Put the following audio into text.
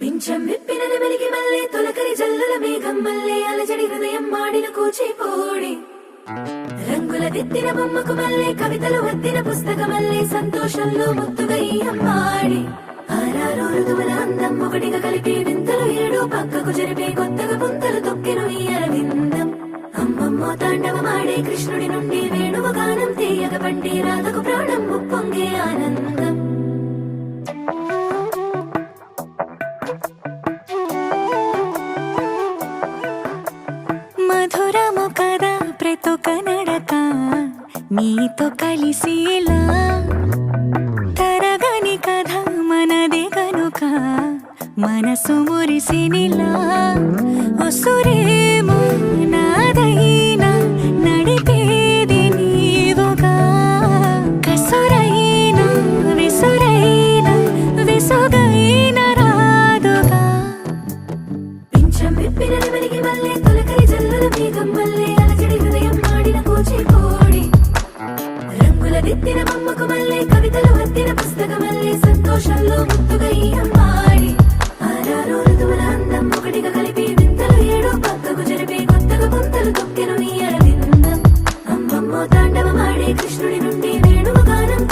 పింఛం విప్పిన నెమలికి మల్లె తొలకరి జల్లుల మేఘం మల్లె అలజడి హృదయం మాడిన కూచిపోడి రంగుల దిద్దిన బొమ్మకు మల్లె కవితలు వద్దిన పుస్తకమల్లె సంతోషంలో ముద్దుగా ఈ అమ్మాడి ఆరారు ఋతువుల అందం ఒకటిగా కలిపి వింతలు ఏడు పక్కకు జరిపే కొత్తగా పుంతలు తొక్కెను ఈ అరవిందం అమ్మమ్మో తాండవమాడే కృష్ణుడి నుండి వేణువు గానం తీయగ పండి రాధకు ప్రాణం ముప్పొంగే ఆనందం మధురము కదా ప్రతొక నడక నీతో కలిసేలా తరగని కథ మనదే కనుక మనసు మురిసినిలా ఒసురేమో నాదైనా నడిపేది నీవుగా కసురైనా విసురైనా విసుగైన రాదుగా పింఛం విప్పిన నెమలికి మల్లె తొలకరి జల్లుల మేఘం మల్లె అలజడి హృదయం మాడిన కూచిపోడి రంగుల దిద్దిన బొమ్మకు మల్లె కవితలు వద్దిన పుస్తకమల్లె సంతోషంలో ముద్దుగా ఈ అమ్మాడి ఆరారు ఋతువుల అందం ఒకటిగా కలిపి వింతలు ఏడు పక్కకు జరిపే కొత్తగా పుంతలు తొక్కెను ఈ అరవిందం అమ్మమ్మో తాండవమాడే కృష్ణుడి నుండి వేణువు గానం